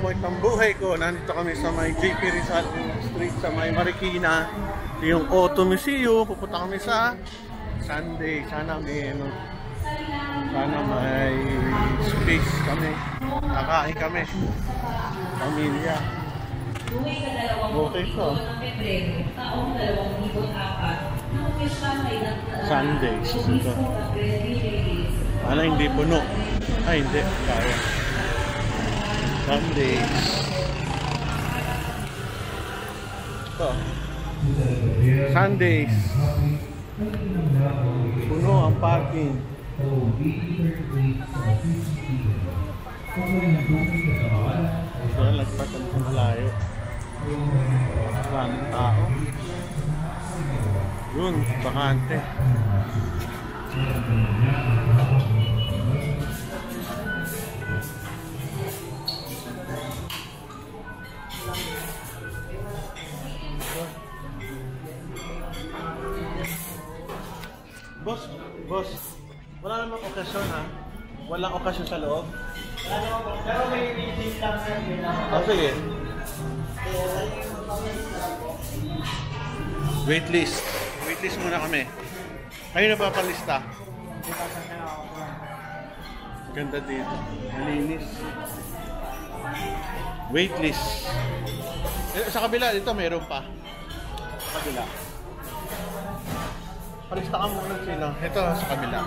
point ng buhay ko. Nandito kami sa may JP Rizal Street sa may Marikina. Yung Auto Museum. Pupunta kami sa Sunday. Sana may space kami. Kakain kami. Pamilya. Okay ko. Sundays. Ito. Ano, hindi puno. Ay, hindi. Kaya. Sundays. Ito. Sundays. Puno ang parking. Kaya lagpatan sa malayo. Maraming tao. Yun, bakante. Boss, wala namang okasyon ha? Walang okasyon sa loob? Pero may meeting lang sir. Sige. Waitlist. Waitlist muna kami. Kayo na papalista. Ganda dito. Malinis. Waitlist. Sa kabila dito mayroon pa. Sa kabila. Palista ka muna sino. Ito sa kabila.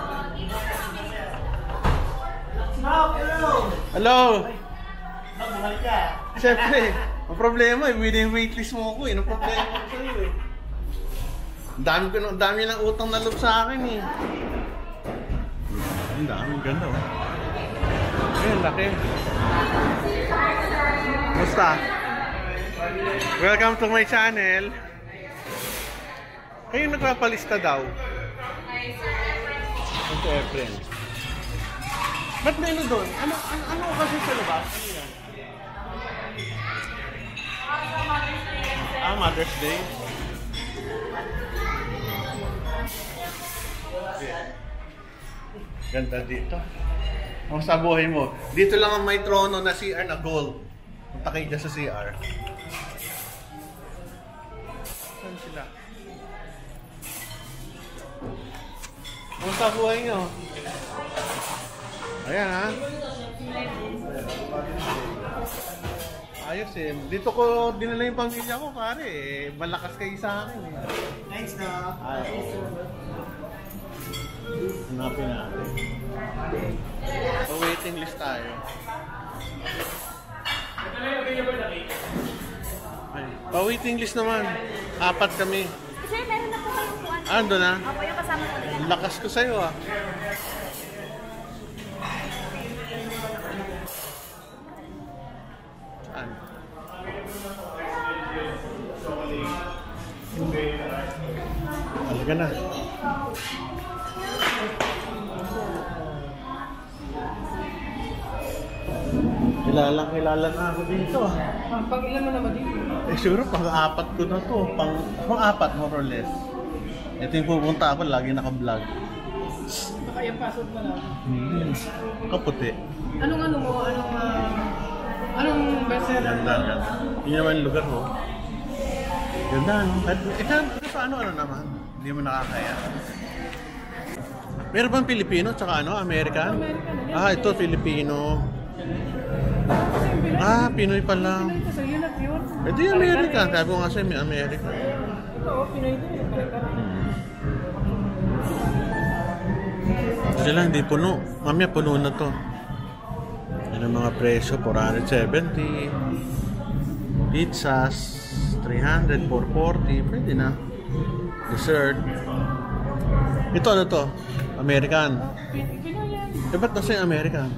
Hello! Hello! Mahal ka. Siyempre, ang problema eh, waitlist mo ako eh. Ang problema ko sa'yo eh. Ang dami ng utang na loob sa akin eh. Ang daming ganda oh. Ayun, laki. Basta. Welcome to my channel. Kayo nagpapalista daw. Ito Efren. Ba't may ano doon? Ano kasi sa labas? Ano yan? Mother's Day. Ganda dito. Ang sa buhay mo. Dito lang ang may trono na CR na gold. Punta kayo dyan sa CR. Saan sila? Ang sa buhay nyo. Ayan ha. Ayos eh. Dito ko dinala yung pamilya ko pare eh. Malakas kayo sa akin eh. Thanks na. Hanapin natin. So waiting list tayo. Pa-waiting list naman. 4 kami. Sir, meron na po kayong kuwan. Ando na? Opo, yung kasama ko nila. Lakas ko sa'yo ah. Saan? Alaga na. Kilala na ako dito ah. Pag ilan mo naman dito? Siguro pang-4 ko na to. Pang-4 more or less. Ito yung pupunta ako, lagi naka-vlog. Baka yung password mo lang. Kaputi. Anong bestseller? Ganda. Hindi naman yung lugar mo. Ganda, no? Paano naman? Hindi mo nakakaya. Meron bang Pilipino tsaka American? Ito Filipino. Pinoy pa lang. Pinoy kasi yun at yun. Ito yung American. Sabi ko nga sa'yo, may American. Ito, Pinoy din. Sila hindi puno. Mamaya puno na to. Yan ang mga presyo. 470. Pizzas. 300. 440. Pwede na. Dessert. Ito ano to? American. Pinoy yan. Ba't nasa yung American?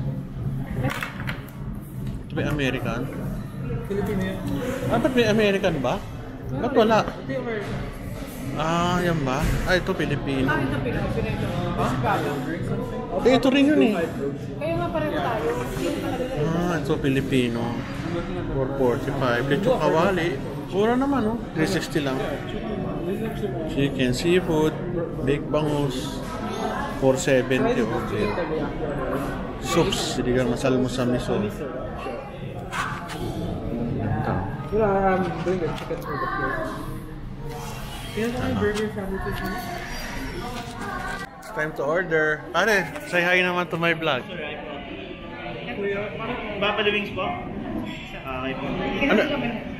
Ito ba yung American? Filipino yan. Ba't may American ba? Ba't wala? Ito yung American. Yan ba? Ito Pilipino. Ito Pinoy. Pinoy ito. Chicago. Ito rin yun eh. Kaya nga pareho tayo. Ito Pilipino. 445. Lechon kawali. Mura naman, no? 360 lang. Chicken, seafood, baked bangus. 470. Okay. Soups. Siligang masal mo sa miso. bring the chicken for the plate. Kaya tayo burger sandwiches mo? It's time to order. Pare, say hi naman to my vlog. Buffalo wings po? Okay po. Ano,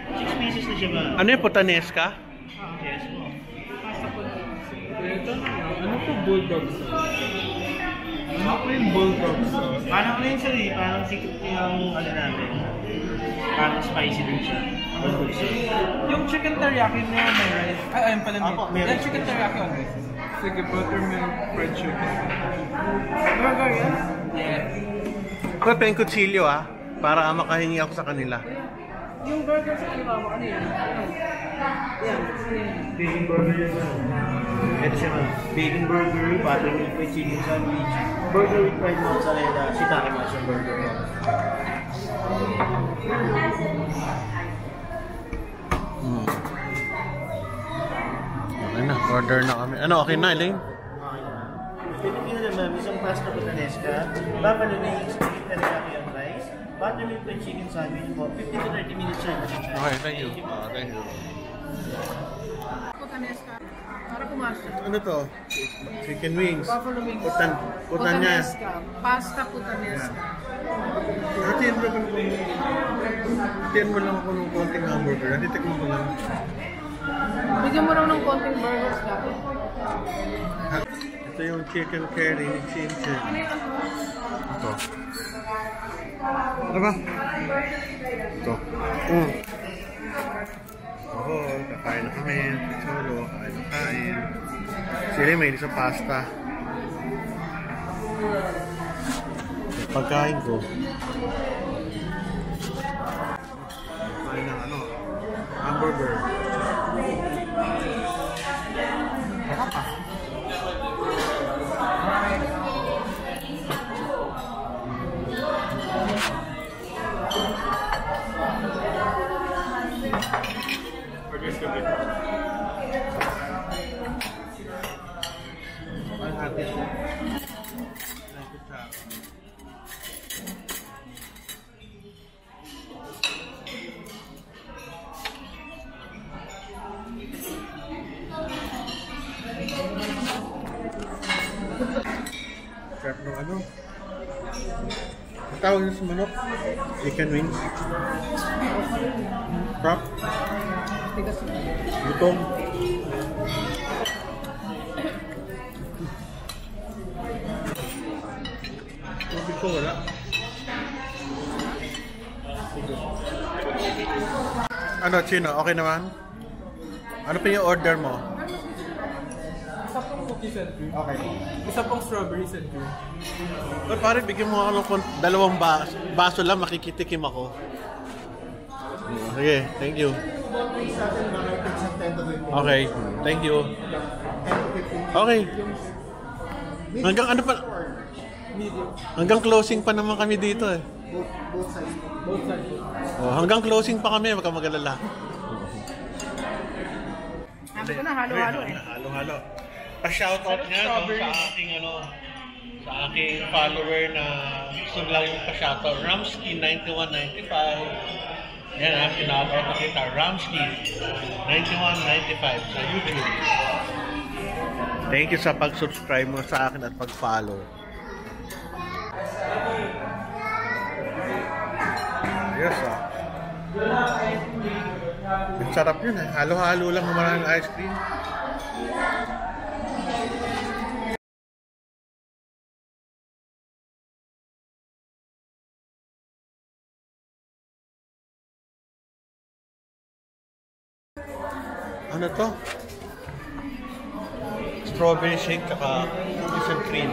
6 pieces na siya ba? ano yung putanesca? Yes po. Ito, ano po bulldog sauce? Ano po yung bulldog sauce? Parang ano yun sir eh, parang secret yung ano natin. Parang spicy din siya. Bulldog sauce. Yung chicken teriyaki na may rice. Ay, ayun pala Apo, meron. yung chicken teriyaki on rice. Sige, buttermilk fried chicken. Burger yan? Yeah. Ako pa yung kutsilyo para makahingi ako sa kanila. Yung burger sa kaliwa, ano yun? Yan. Bacon burger yun sir. Ito siya ma'am. Bacon burger, buttermilk with chicken sandwich, burger with fried mozzarella, shiitake mushroom burger po. Okay na, order na kami. Ano, okay na, Elaine? Okay na. Pilipino naman, isang pasta putanesca, buffalo wings, chicken teriyaki on rice, buttermilk with chicken sandwich po. 15 to 30 minutes siya. Okay, thank you. Thank you. Putanesca. Para pumasok. Ano to? Chicken wings. Buffalo wings. Putan niya. Putanesca. Pasta putanesca. Hatiyan mo lang ako ng konting hamburger. Hatitikman mo lang. Bigyan mo lang ng konting burgers dati. Ito yung chicken curry ni Chin Chin. Ito. Ano ba? Ito. Oo, kakain na kami. Solo, kain. Sila may isang pasta. Pagkain ko. Kain ng ano? Hamburger. Sarap ng ano? Ang tawag nyo sa manok? Chicken wings? Crop? Butong? Tubig ko wala. Ano, Chino? Okay naman? Ano pa yung order mo? Isa pong cookies and cream. Okay. Isa pong strawberries and cream. Pero pare, bigyan mo ako ng dalawang baso lang, makikitikim ako. Sige, thank you. Okay, thank you. Okay. Hanggang ano pa? Hanggang closing pa naman kami dito eh. Both sides. Oh, hanggang closing pa kami, wag kang mag-alala. Sabi ko na, halo-halo eh. Halo-halo. Pa-shoutout nga sa aking sa aking follower na gusto lang yung pa-shoutout. Ramsky9195. Yan pinoutout na kita. Ramsky9195 sa YouTube. Thank you sa pag-subscribe mo sa akin at pag-follow. Ayos Ang sarap yun Halo-halo lang ng maraming ice cream. Ano to? Strawberry shake kaka cookies and cream.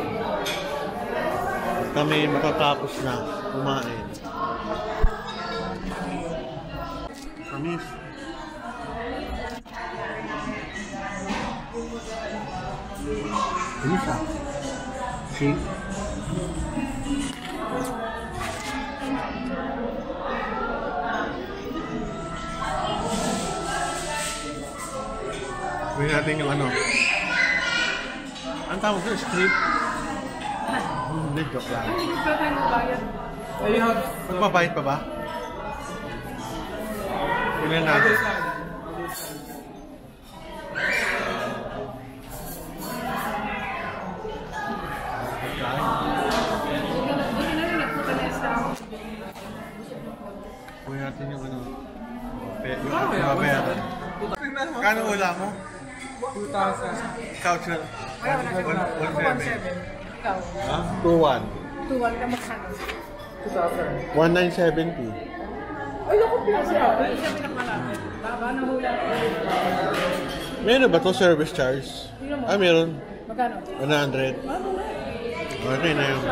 At kami matatapos na kumain. Kamis. Kamis shake. Gawin natin yung ano. Ang tawag ko, script. Hindi, joke lang. Pero tayo magbayad. Magbabayad pa ba? Kunin natin. Kunin natin yung ano. Yung babayaran. Kano wala mo? 2,000. Couch na. 1,700. Ikaw? Ha? 2-1. 2-1 ka magkano? 2,000. 1970. Ay, naku, pinasa. Ay, siya pinakamalapit. Baba na hula. Meron ba to service charge? Ah, meron. Magkano? 100. Ano na? Okay na yun.